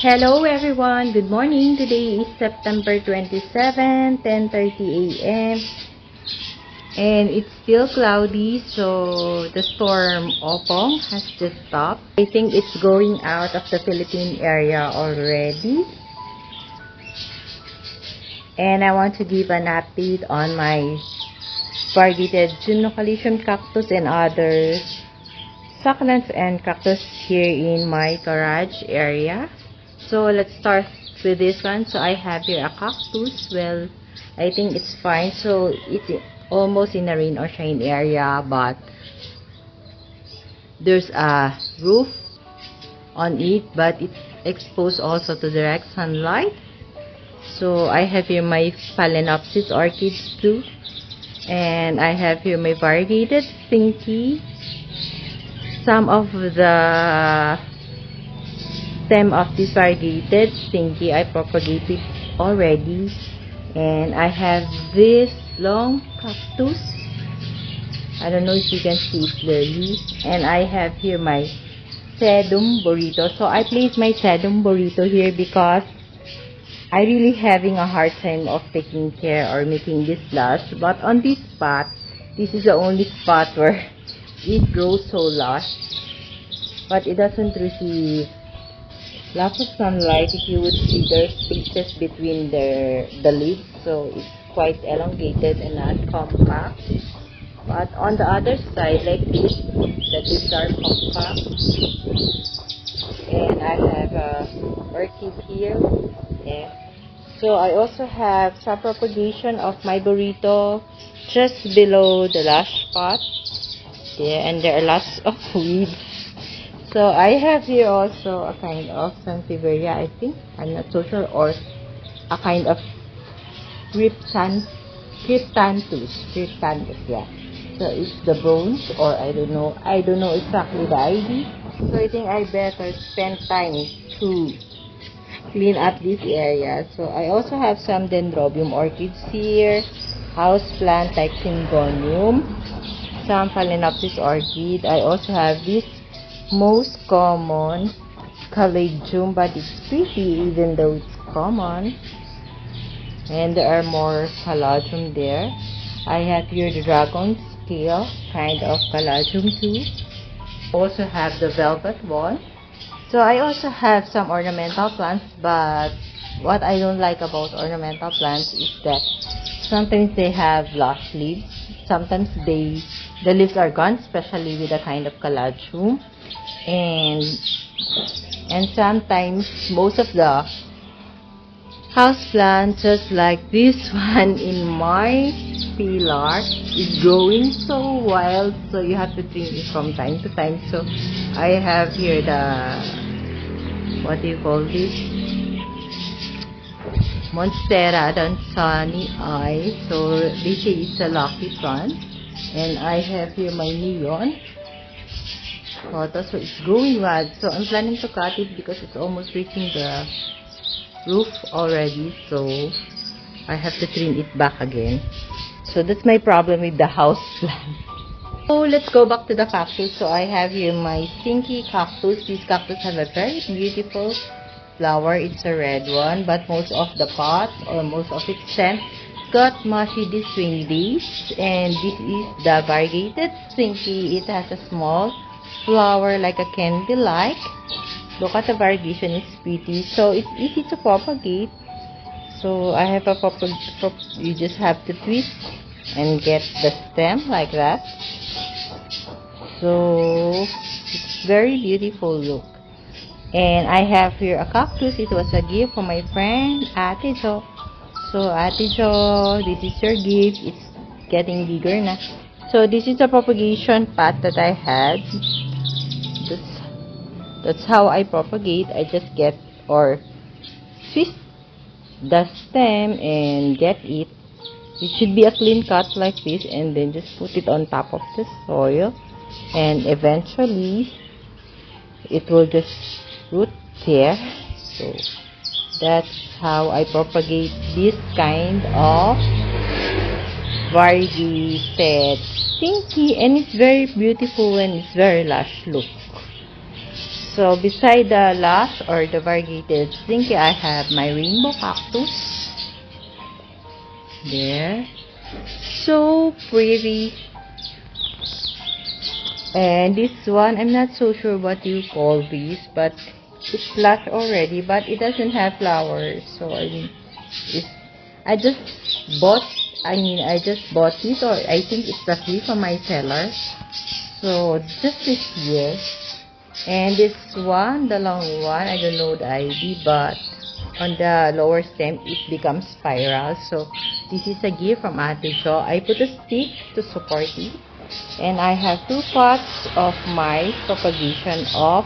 Hello everyone, good morning. Today is September 27, 10:30 a.m. and it's still cloudy, so the storm Opong has just stopped. I think it's going out of the Philippine area already. And I want to give an update on my variegated Gymnocalycium cactus and other succulents and cactus here in my garage area. So let's start with this one. So I have here a cactus. Well, I think it's fine. So it's almost in a rain or shine area, but there's a roof on it, but it's exposed also to direct sunlight. So I have here my Phalaenopsis orchids too, and I have here my variegated Stinky. Some of the stem of this variegated Stinky I propagated already, and I have this long cactus. I don't know if you can see it clearly, and I have here my Sedum burrito. So I placed my Sedum burrito here because I really having a hard time of taking care or making this lush. But on this spot, this is the only spot where it grows so lush, but it doesn't receive lots of sunlight. If you would see, there's spaces between the leaves, so it's quite elongated and not compact. But on the other side, like this, the leaves are compact. And I have a orchid here. Yeah. So I also have some propagation of my burrito just below the lush spot. Yeah, and there are lots of weeds. So I have here also a kind of Sansevieria, I think. I'm not so sure, or a kind of Cryptanthus, yeah. So it's the bones, or I don't know exactly the ID. So I think I better spend time to clean up this area. So I also have some Dendrobium orchids here, house plant like Syngonium, some Phalaenopsis orchid. I also have this most common Caladium, but it's pretty even though it's common, and there are more Caladium there. I have here the dragon scale kind of Caladium too. Also have the velvet one. So I also have some ornamental plants, but what I don't like about ornamental plants is that sometimes they have lush leaves, sometimes the leaves are gone, especially with a kind of Caladium. And sometimes most of the house plants, just like this one in my pillar, is growing so wild, so you have to trim it from time to time. So I have here the, what do you call this, Monstera Dansani Eye. So they say it's a lucky plant. And I have here my neon photo, so it's growing wild. So I'm planning to cut it because it's almost reaching the roof already, so I have to trim it back again. So that's my problem with the house plant. So let's go back to the cactus. So I have here my Stinky cactus. This cactus have a very beautiful flower. It's a red one, but most of the pot, or most of its stem, got mushy these swing days. And this is the variegated Stinky. It has a small flower like a candy-like. Look at the variegation, it's pretty. So it's easy to propagate. So I have a you just have to twist and get the stem like that. So it's very beautiful look. And I have here a cactus. It was a gift from my friend Ate Jo. So Ate Jo, this is your gift. It's getting bigger now. So this is a propagation path that I had. That's how I propagate. I just get or twist the stem and get it. It should be a clean cut like this, and then just put it on top of the soil, and eventually it will just root there. So that's how I propagate this kind of variegated Stinky, and it's very beautiful and it's very lush look. So beside the lush or the variegated slinky, I have my rainbow cactus. There. So pretty. And this one, I'm not so sure what you call this, but it's lush already, but it doesn't have flowers. So I mean, I just bought this, or I think it's a free from my seller. So just this year. And this one, the long one, I don't know the ID, but on the lower stem it becomes spiral. So this is a gift from Ate Jo. I put a stick to support it. And I have 2 pots of my propagation of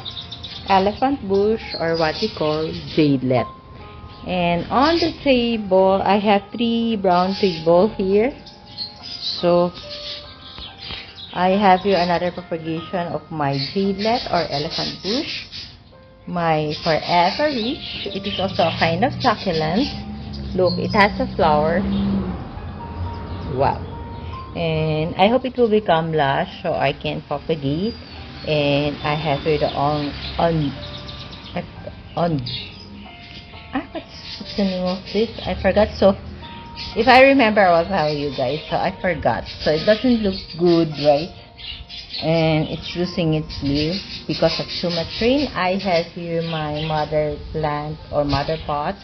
elephant bush, or what we call jadelet. And on the table, I have 3 brown table here. So I have here another propagation of my jadelet or elephant bush. My forever rich. It is also a kind of succulent. Look, it has a flower. Wow. And I hope it will become lush so I can propagate. And I have here the what's the name of this? I forgot. So if I remember, I will tell you guys. So I forgot. So it doesn't look good, right? And it's losing its leaves because of too much rain. I have here my mother plant or mother pot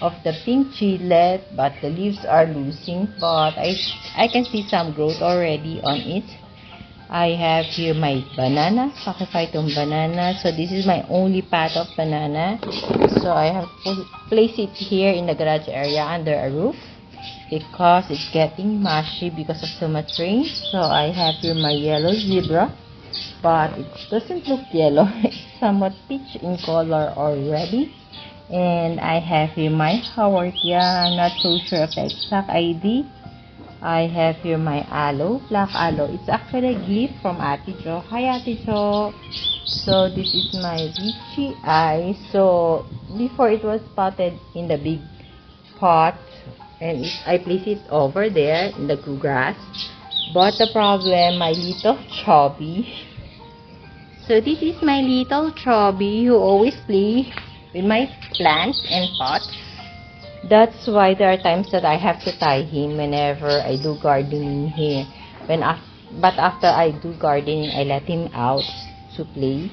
of the pink jadelet, but the leaves are losing. But I can see some growth already on it. I have here my banana, Pachyphytum banana. So this is my only pot of banana. So I have to place it here in the garage area under a roof, because it's getting mushy because of so much rain. So I have here my yellow zebra, but it doesn't look yellow. It's somewhat peach in color already. And I have here my Haworthia. I'm not so sure of the exact ID. I have here my aloe, black aloe. It's actually a gift from Ate Jo. Hi Ate Jo. So this is my Richie eye. So before it was potted in the big pot, and I place it over there in the grass. But the problem, my little chubby. So this is my little chubby who always play with my plants and pots. That's why there are times that I have to tie him whenever I do gardening here. But after I do gardening, I let him out to play.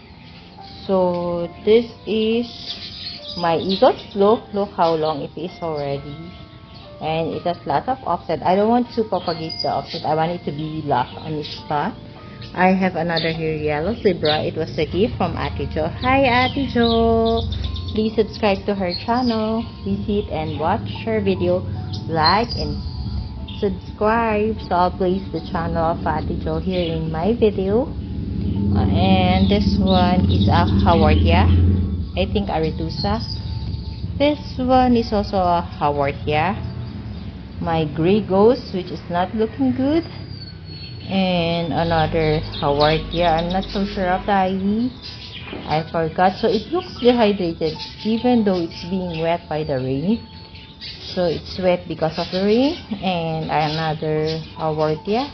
So this is my eagle's look. Look how long it is already. And it has lots of offset. I don't want to propagate the offset. I want it to be locked on its spot. I have another here, yellow zebra. It was a gift from Ate Jo. Hi Ate Jo. Please subscribe to her channel. Visit and watch her video. Like and subscribe. So I'll place the channel of Ate Jo here in my video. And this one is a Haworthia. I think Aretusa. This one is also a Haworthia. My gray ghost, which is not looking good. And another Haworthia. I'm not so sure of the ID. I forgot. So it looks dehydrated even though it's being wet by the rain. So it's wet because of the rain. And another Haworthia.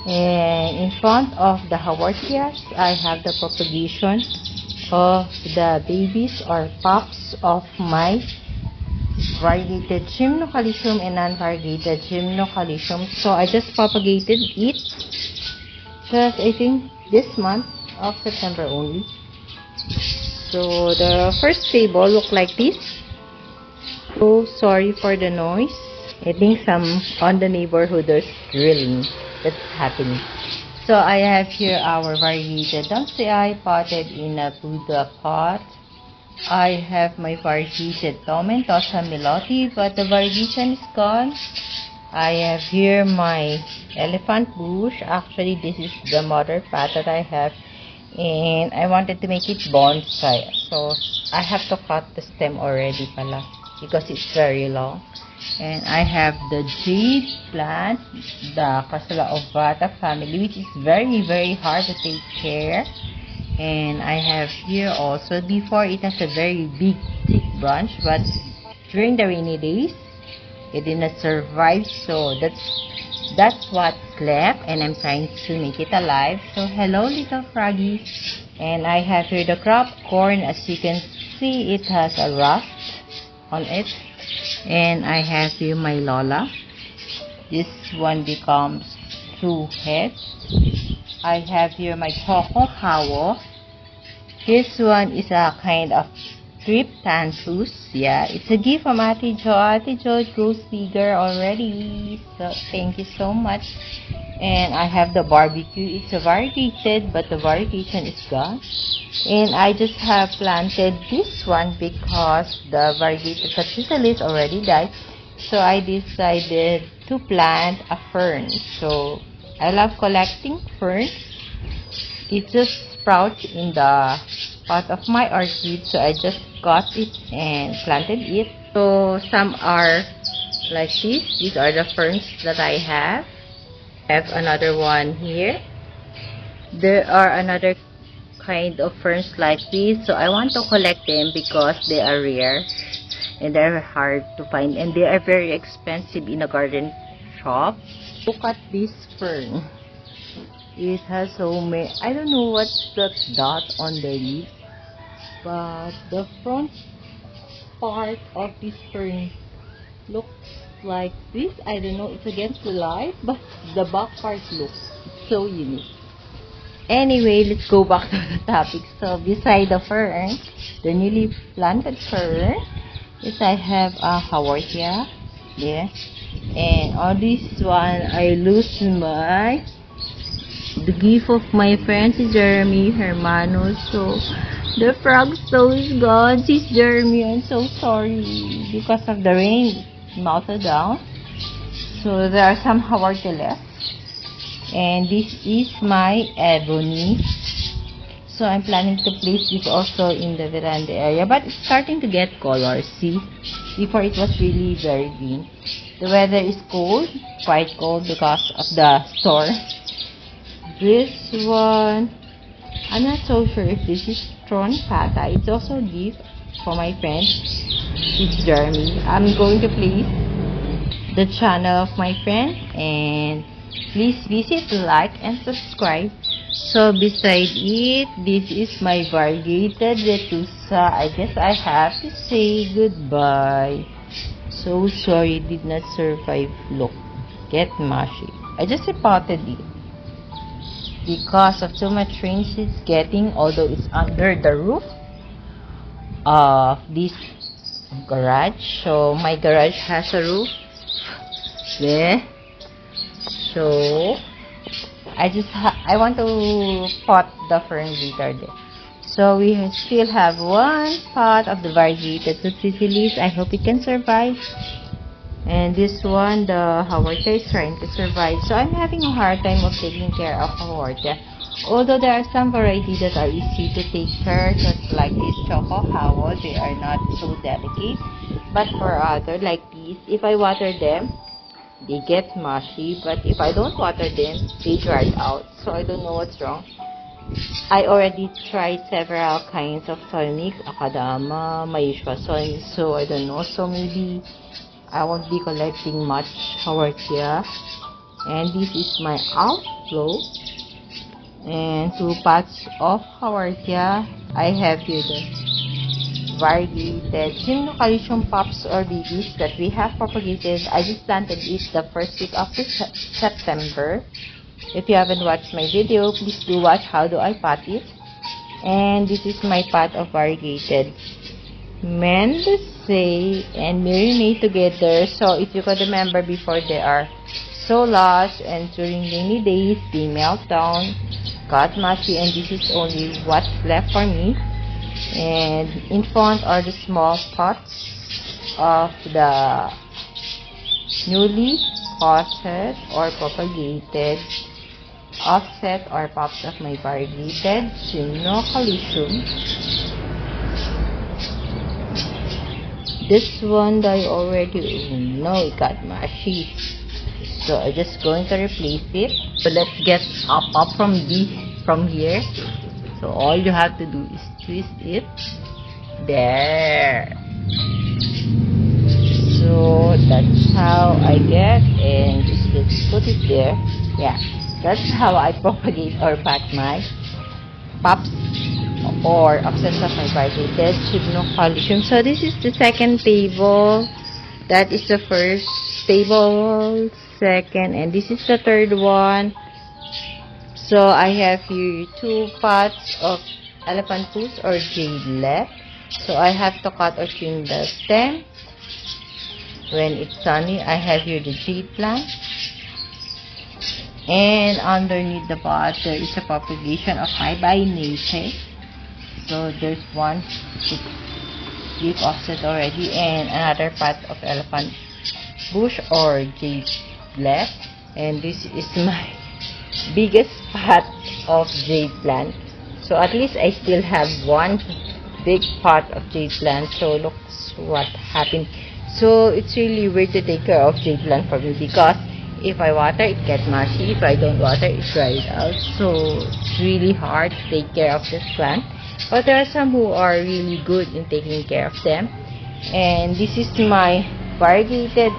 And in front of the Haworthias, I have the propagation of the babies or pups of my variegated Gymnocalycium and non-variegated Gymnocalycium. So I just propagated it just, I think, this month of September only. So the first table look like this. So sorry for the noise. I think some on the neighborhood there's drilling that's happening. So I have here our variegated Dunsey potted in a Buddha pot. I have my variegated Tomentosa Milotti, but the variegation is gone. I have here my elephant bush. Actually, this is the mother pot that I have, and I wanted to make it bonsai. So I have to cut the stem already pala because it's very long. And I have the jade plant, the Casula ovata family, which is very hard to take care. And I have here also, before it has a very big thick branch, but during the rainy days it did not survive. So that's that's what's left, and I'm trying to make it alive. So hello little froggy. And I have here the crop corn. As you can see, it has a rust on it. And I have here my Lola. This one becomes 2 heads. I have here my Choco Hawo. This one is a kind of Cryptanthus. Yeah, it's a gift from Ate Jo. Ate Jo, it grows bigger already. So thank you so much. And I have the barbecue. It's a variegated, but the variegation is gone. And I just have planted this one because the variegated Cachusalis already died. So I decided to plant a fern. So I love collecting ferns. It just sprouts in the pot of my orchid. So I just got it and planted it. So some are like this. These are the ferns that I have. I have another one here. There are another kind of ferns like this, so I want to collect them because they are rare and they're hard to find, and they are very expensive in a garden shop. Look at this fern. It has so many, I don't know what's that dot on the leaf, but the front part of this fern looks like this. I don't know, it's against the light, but the back part looks so unique. Anyway, let's go back to the topic. So beside the fern, the newly planted fern, is I have a Haworthia. Yeah. And on this one, I lose the gift of my friend, si Jeremy Hermano. So the frog stone is gone. Sis Jeremy, I'm so sorry because of the rain. Melted down. So there are some Haworthia left, and this is my ebony. So I'm planning to place this also in the veranda area, but it's starting to get color. See, before it was really very green. The weather is cold, quite cold because of the storm. This one, I'm not so sure if this is Tron Pata. It's also a gift for my friend. It's Jeremy. I'm going to place the channel of my friend, and please visit, like, and subscribe. So beside it, this is my variegated Retusa. I guess I have to say goodbye. So sorry, did not survive. Look, get mushy. I just repotted it because of too much rain it's getting, although it's under the roof of this garage. So my garage has a roof there, so I want to pot the fern later there. So we still have one pot of the variegated Cachusalis. I hope it can survive. And this one, the Haworthia, is trying to survive. So I'm having a hard time of taking care of Haworthia. Although there are some varieties that are easy to take care, just like this Choco Hawo, they are not so delicate. But for other like these, if I water them, they get mushy. But if I don't water them, they dry out. So I don't know what's wrong. I already tried several kinds of soil mix, Akadama, my usual soil, so I don't know. So maybe I won't be collecting much Haworthia. And this is my outflow. And 2 pots of Haworthia. I have here the variegated Gymnocalycium pups or babies that we have propagated. I just planted it the first week of September. If you haven't watched my video, please do watch how do I pot it. And this is my pot of variegated Mendoza and Marinate together. So if you could remember before, they are so lush, and during rainy days they melt down, got mushy, and this is only what's left for me. And in front are the small pots of the newly potted or propagated offset or pops of my variegated Gymnocalycium. This one I already know it got mushy, so I'm just going to replace it. So let's get up from here. So all you have to do is twist it there. So that's how I get, and just let's put it there. Yeah, that's how I propagate or pack my pops or absence of my variegated Gymnocalycium. So this is the second table. That is the first table, second, and this is the third one. So I have here 2 pots of elephant poos or jade left. So I have to cut or trim the stem. When it's sunny, I have here the jade plant. And underneath the pot, there is a propagation of my Bainaceae. So there's one leaf offset already, and another pot of elephant bush or jade left. And this is my biggest pot of jade plant. So at least I still have one big pot of jade plant. So look what happened. So it's really weird to take care of jade plant for me, because if I water, it gets mushy. If I don't water, it dries out. So it's really hard to take care of this plant. But there are some who are really good in taking care of them. And this is my variegated.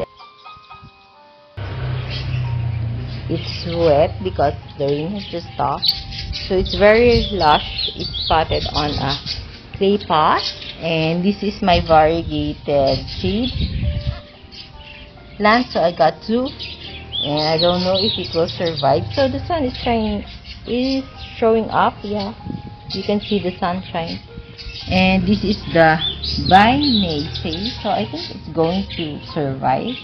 It's wet because the rain has just stopped. So it's very lush. It's potted on a clay pot. And this is my variegated jade plant. So I got 2. And I don't know if it will survive. So the sun is showing up. Yeah, you can see the sunshine. And this is the Bainaceae. So I think it's going to survive.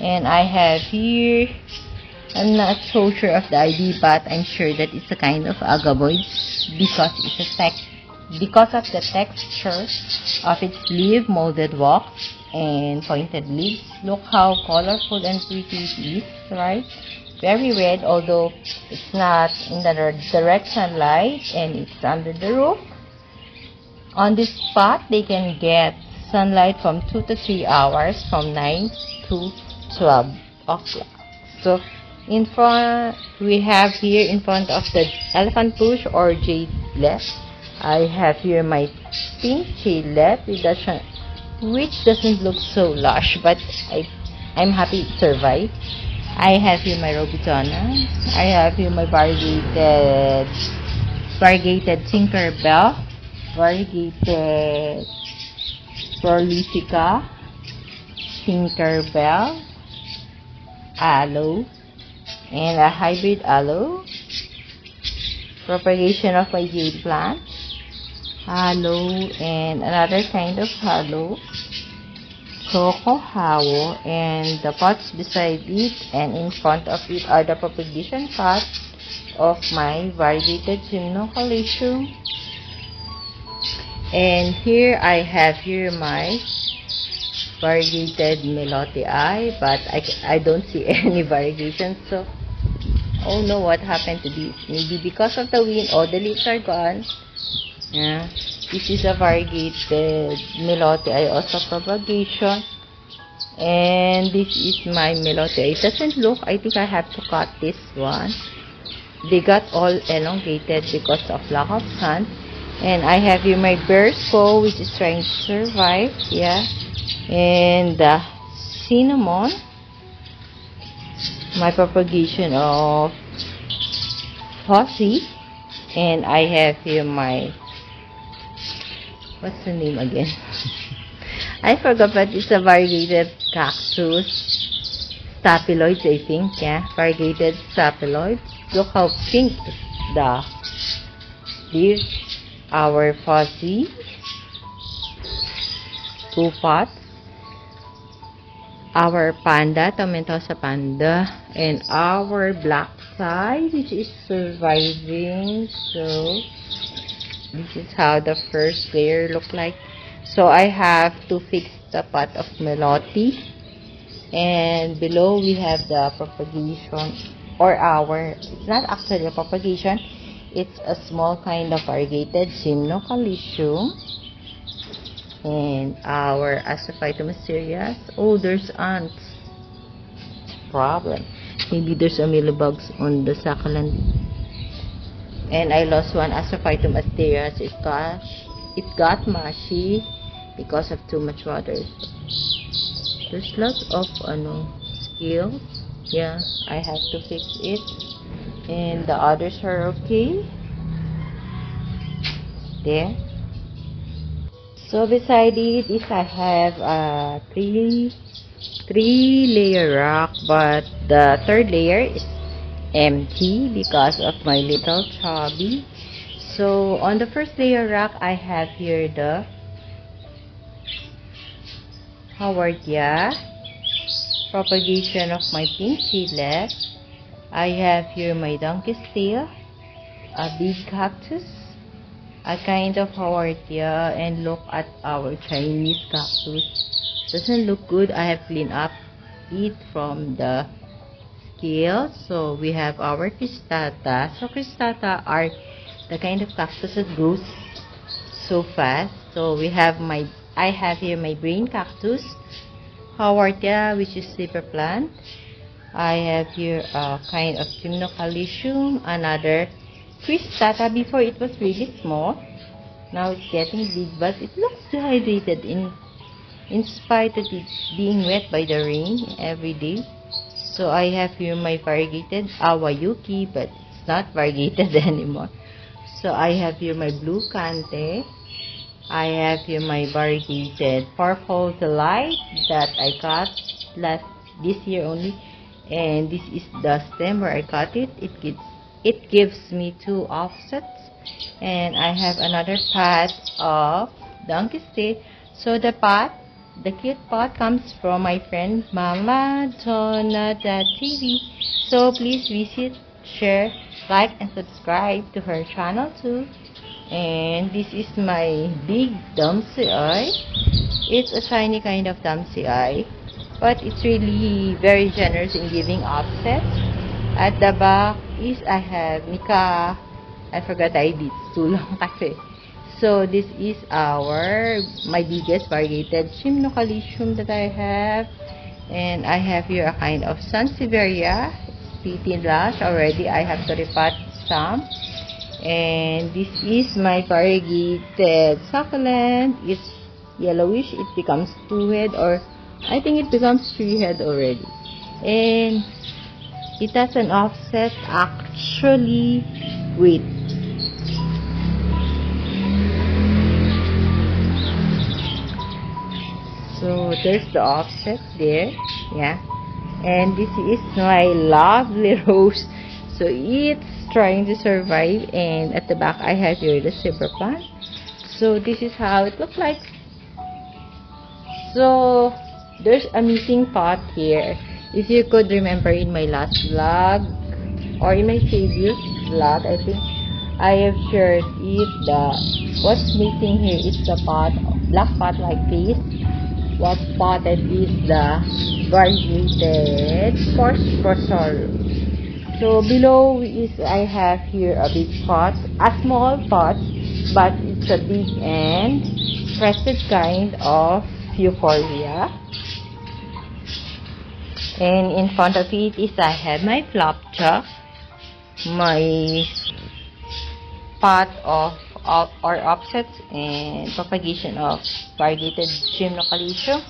And I have here, I'm not so sure of the ID, but I'm sure that it's a kind of agaboid because because of the texture of its leaf, molded walks, and pointed leaves. Look how colorful and pretty it is, right? Very red, although it's not in the direct sunlight and it's under the roof. On this spot, they can get sunlight from 2 to 3 hours from 9 to 12 o'clock. So in front, we have here in front of the elephant bush or jade left, I have here my pink jade left, which doesn't look so lush, but I'm happy it survived. I have here my Robidona. I have here my variegated Tinkerbell, variegated Prolifica, Tinkerbell, aloe, and a hybrid aloe. Propagation of my jade plant, aloe, and another kind of aloe, cocoa hawo, and the pots beside it and in front of it are the propagation pots of my variegated Gymnocalycium. And here I have here my variegated Melotii, but I don't see any variegation. So oh no, what happened to this? Maybe because of the wind, all the leaves are gone. Yeah, this is a variegated Melotii, also propagation. And this is my Melotii. It doesn't look, I think I have to cut this one. They got all elongated because of lack of sun. And I have here my Bearsko, which is trying to survive. Yeah, and the cinnamon, my propagation of Fuzzy. And I have here my, what's the name again? I forgot, but it's a variegated cactus, staphyloids, I think. Yeah, variegated staphyloids. Look how pink the leaves. Our Fuzzy, 2 pots. Our Panda, Tomentosa Panda, and our Black Tie, which is surviving. So this is how the first layer look like. So I have to fix the pot of Melotii, and below we have the propagation, or it's not actually a propagation, it's a small kind of variegated Gymnocalycium. And our Asophytum mysterious. Oh, there's ants. It's a problem. Maybe there's a mealybugs on the succulent. And I lost one Asophytum mysterious. It got mushy because of too much water. There's lots of scales. Yeah, I have to fix it. And the others are okay. There. So beside it is I have a three layer rack, but the third layer is empty because of my little chubby. So on the first layer rack, I have here the Howardia, propagation of my pink seedlet. I have here my donkey's tail, a big cactus, a kind of Howardia, and look at our Chinese cactus. Doesn't look good. I have cleaned up it from the scale. So we have our cristata. So cristata are the kind of cactus that grows so fast. So I have here my brain cactus, Howardia, which is sleeper plant. I have here a kind of Gymnocalycium, another cristata. Before it was really small, now it's getting big, but it looks dehydrated in spite of it being wet by the rain every day. So I have here my variegated Awayuki, but it's not variegated anymore. So I have here my blue Cante. I have here my variegated Purple Delight that I got this year only, and this is the stem where I cut it. It gives me 2 offsets, and I have another pot of donkey tail. So the cute pot comes from my friend Mama Donna.tv. So please visit, share, like, and subscribe to her channel too. And this is my big Dumpsy Eye. It's a shiny kind of Dumpsy Eye, but it's really very generous in giving offsets. At the back is I have Mika. I forgot I did too long kasi. So this is my biggest variegated Gymnocalycium that I have. And I have here a kind of Sansevieria. It's pretty large already. I have to repot some. And this is my variegated succulent. It's yellowish. It becomes 2-head, or I think it becomes 3-head already. And it has an offset actually with so there's the offset there, yeah. And this is my lovely rose. So it's trying to survive, and at the back I have here the silver plant. So this is how it looks like. So there's a missing pot here. If you could remember in my last vlog or in my previous vlog, I think I have shared it. What's missing here is the pot, black pot like this. What's potted is the variegated Scorsosorium. So below is I have here a big pot, a small pot, but it's a big and crested kind of Euphorbia. And in front of it is I have my flapjack, my pot of or offsets and propagation of variegated Gymnocalycium.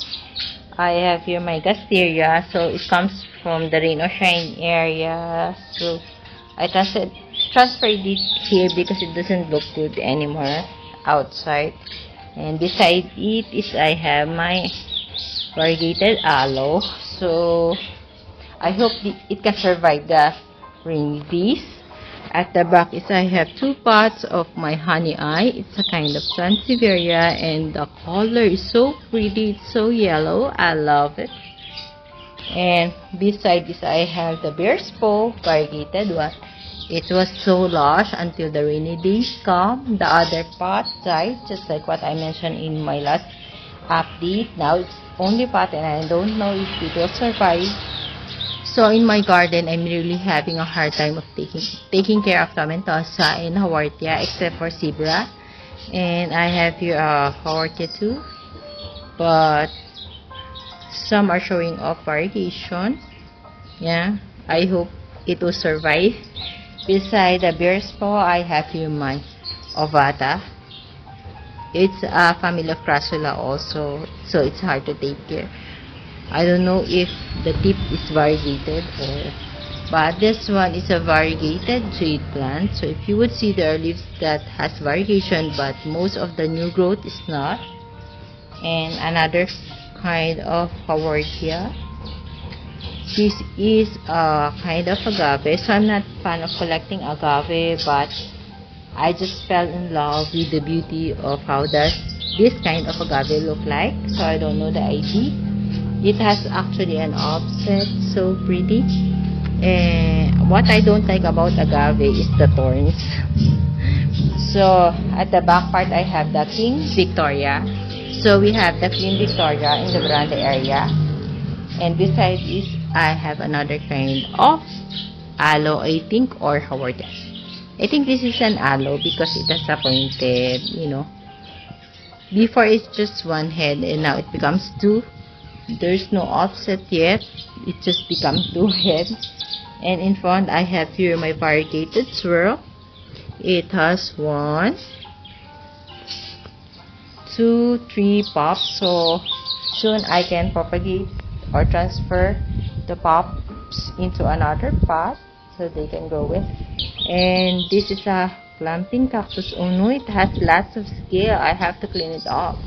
I have here my Gasteria, so it comes from the rain or shine area. So I transferred it here because it doesn't look good anymore outside. And beside it is I have my variegated aloe. So I hope it can survive the rainy days. At the back is I have 2 pots of my honey eye. It's a kind of Sansevieria, and the color is so pretty. It's so yellow. I love it. And beside this I have the bear's paw variegated one. It was so lush until the rainy days come. The other pot died, just like what I mentioned in my last update. Now it's only pot, and I don't know if it will survive. So in my garden, I'm really having a hard time of taking care of Tomentosa and Howardia, except for Zebra. And I have here a Howardia too, but some are showing off variegation. Yeah, I hope it will survive. Beside the bear's paw, I have here my Ovata. It's a family of Crassula also, so it's hard to take care. I don't know if the tip is variegated or, but this one is a variegated jade plant. So if you would see, there are leaves that has variegation, but most of the new growth is not. And another kind of Haworthia. This is a kind of agave. So I'm not a fan of collecting agave, but I just fell in love with the beauty of how does this kind of agave look like. So I don't know the ID. It has actually an offset, so pretty. And what I don't like about agave is the thorns. So at the back part, I have the King Victoria. So we have the Queen Victoria in the veranda area. And beside this, I have another kind of aloe, I think, or Haworthia. I think this is an aloe because it has a pointed, you know. Before it's just one head and now it becomes two. There's no offset yet. It just becomes two heads. And in front, I have here my variegated swirl. It has 1, 2, 3 pops. So soon I can propagate or transfer the pops into another pot so they can grow with. And this is a clamping cactus. Oh no, it has lots of scale. I have to clean it off.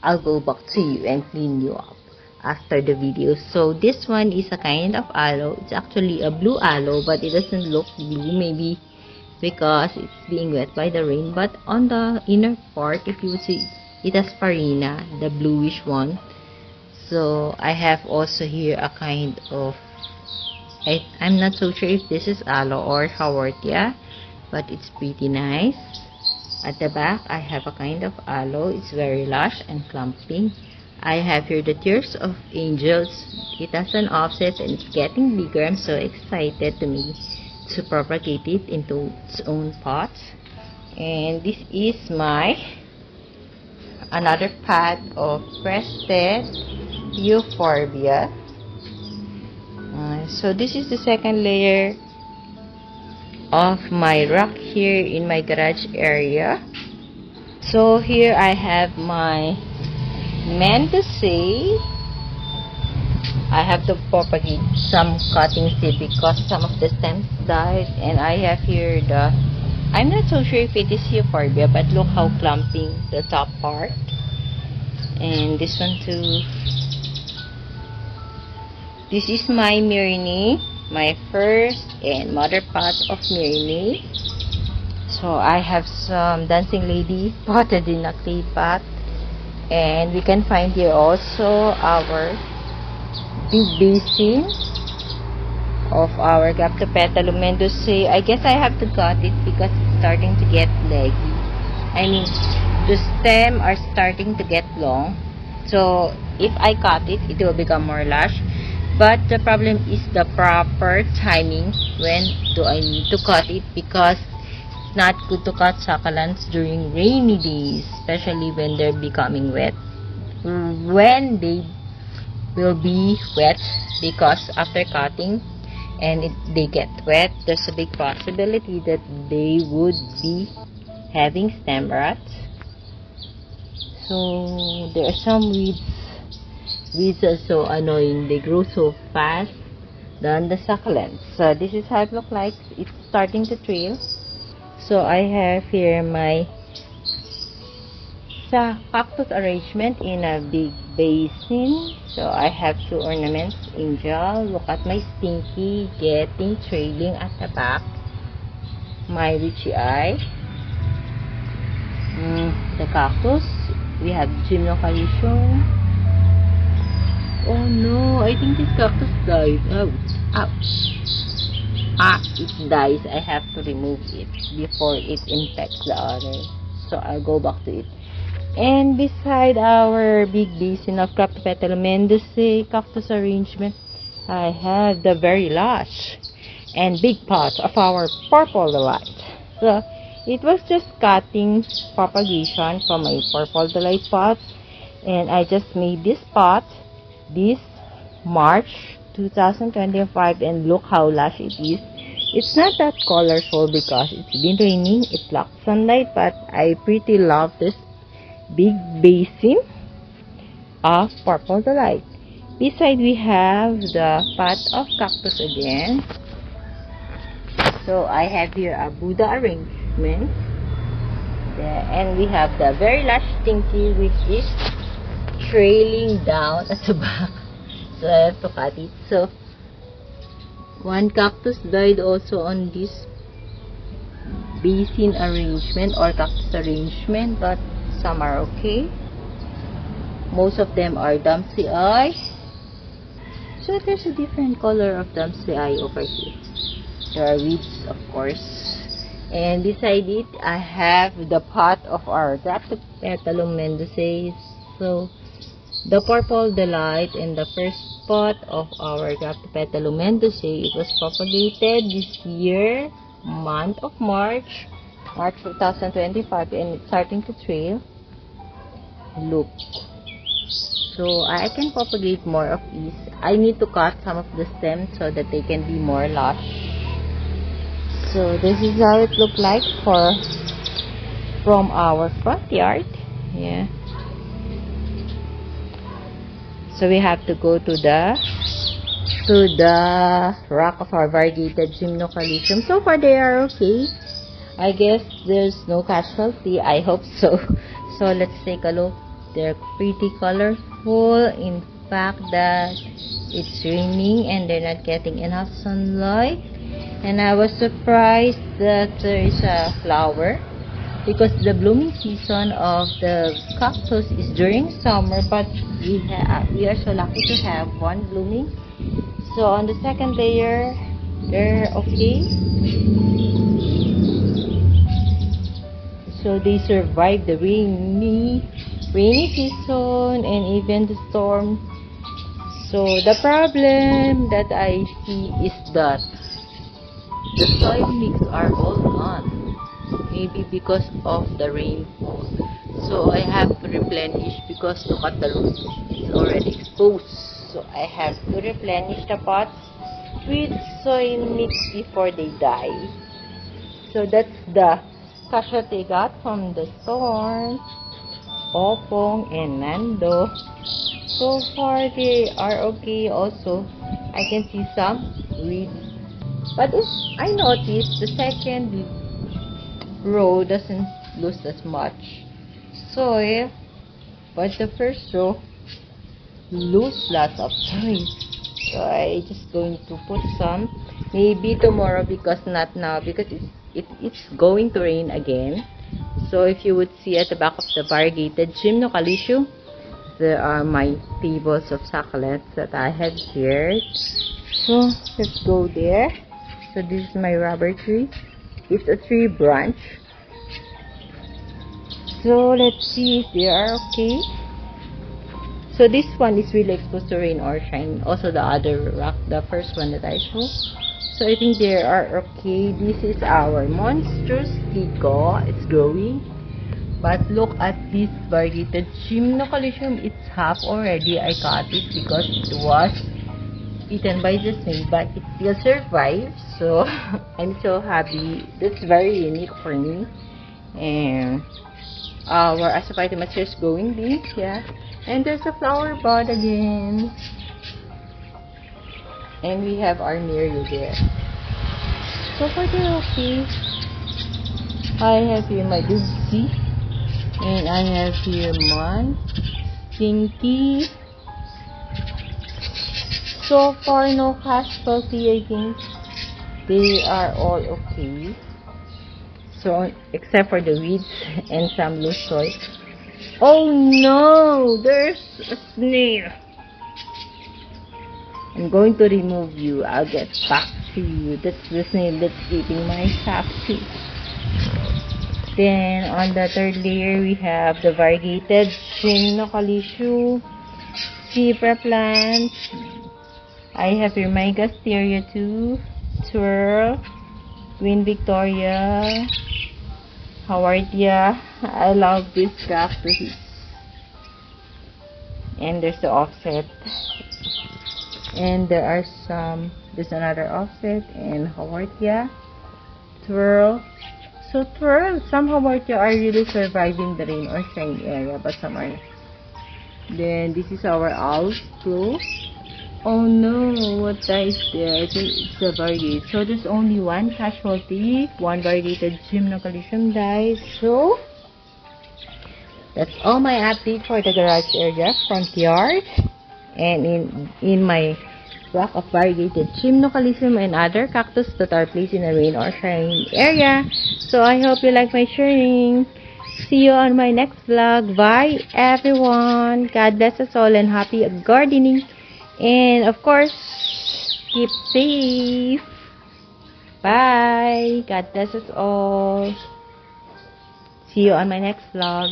I'll go back to you and clean you up after the video. So this one is a kind of aloe. It's actually a blue aloe, but it doesn't look blue, maybe because it's being wet by the rain. But on the inner part, if you see, it has farina, the bluish one. So I have also here a kind of, I'm not so sure if this is aloe or Haworthia, but it's pretty nice. At the back, I have a kind of aloe. It's very lush and clumping. I have here the Tears of Angels. It has an offset and it's getting bigger. I'm so excited to propagate it into its own pots. And this is my another pot of crested euphorbia. So this is the second layer of my rock here in my garage area. So here I have my Mendoza. I have to propagate some cutting seed because some of the stems died. And I have here the, I'm not so sure if it is euphorbia, but look how clumping the top part. And this one too. This is my Myrrhine, my first and mother pot of Myrrhine. So I have some dancing lady potted in a clay pot. And we can find here also our big basin of our Gaptopetalum Mendoza. I guess I have to cut it because it's starting to get leggy. I mean, the stem are starting to get long. So if I cut it, it will become more lush. But the problem is the proper timing. When do I need to cut it? Because it's not good to cut succulents during rainy days, especially when they're becoming wet. When they will be wet, because after cutting and they get wet, there's a big possibility that they would be having stem rot. So there are some weeds. Weeds are so annoying. They grow so fast than the succulents. So this is how it looks like. It's starting to trail. So I have here my cactus arrangement in a big basin. So I have 2 ornaments, angel. Look at my stinky getting trailing at the back. My witchy eye. The cactus. We have Gymnocalycium. Oh no, I think this cactus died. Ouch. It dies. I have to remove it before it infects the other. So I'll go back to it. And beside our big basin of Gaptopetalum Mendoza cactus arrangement, I have the very lush and big pot of our Purple Delight. So it was just cutting propagation from my Purple Delight pot, and I just made this pot this March 2025, and look how lush it is. It's not that colorful because it's been raining, it blocks sunlight, but I pretty love this big basin. of Purple Delight. Beside we have the pot of cactus again. So I have here a Buddha arrangement. And we have the very last stinky, which is trailing down at the back. So I have to cut it. So one cactus died also on this basin arrangement or cactus arrangement, but some are okay. Most of them are Dumpsy Eye. So there's a different color of Dumpsy Eye over here. There are weeds, of course. And beside it, I have the pot of our Graptopetalum mendices. So the Purple Delight in the first pot of our Graptopetalum mendices, it was propagated this year, month of March 2025, and it's starting to trail. Look. So I can propagate more of these. I need to cut some of the stems so that they can be more lush. So this is how it look like from our front yard. Yeah. So we have to go to the rock of our variegated Gymnocalycium. So far they are okay. I guess there's no casualty. I hope so. So let's take a look. They're pretty colorful. In fact that it's raining and they're not getting enough sunlight. And I was surprised that there is a flower, because the blooming season of the cactus is during summer, but we are so lucky to have one blooming. So on the second layer, they're okay. So they survived the rainy season and even the storm. So the problem that I see is that the soil mix are all gone, maybe because of the rainfall. So I have to replenish, because look at the roots, it's already exposed. So I have to replenish the pots with soil mix before they die. So that's the casualty I got from the storm, Opong and Nando. So far they are okay. Also I can see some weeds. But if I noticed the second row doesn't lose as much soil, but the first row lose lots of soil. So I just going to put some, maybe tomorrow, because not now, because it's going to rain again. So if you would see at the back of the variegated Gymnocalycium, there are my tables of succulents that I have here. So let's go there. So this is my rubber tree. It's a tree branch. So let's see if they are okay. So this one is really exposed to rain or shine. Also the other rock, the first one that I showed. So I think they are okay. This is our monstrous Tico. It's growing. But look at this variegated Gymnocalycium. It's half already. I cut it because it was eaten by the snake, but it still survives. So I'm so happy. That's very unique for me. And our Asophyta is growing big. Yeah. And there's a flower bud again. And we have our Nereid there. So far they're okay. I have here my Dubsy. And I have here my Stinky. So far no casualty, I think. They are all okay. So except for the weeds and some loose soil. Oh no! There's a snail. I'm going to remove you. I'll get back to you. That's the snail that's eating my cactus. Then on the third layer we have the variegated Gymnocalycium, zebra plants. I have here my Gasteria too, Twirl, Queen Victoria, Howardia. I love these cactuses. And there's the offset. And there are there's another offset and Howardia, Twirl. So Twirl, some Howardia are really surviving the rain or shine area, but some are not. Then this is our outflow. Oh no, what is there? I think it's a variegated. So there's only one casualty, one variegated gymnocalism dye. So that's all my update for the garage area, front yard, and in my block of variegated gymnocalism and other cactus that are placed in a rain or shine area. So I hope you like my sharing. See you on my next vlog. Bye everyone. God bless us all and happy gardening. And of course, keep safe. Bye. God bless us all. See you on my next vlog.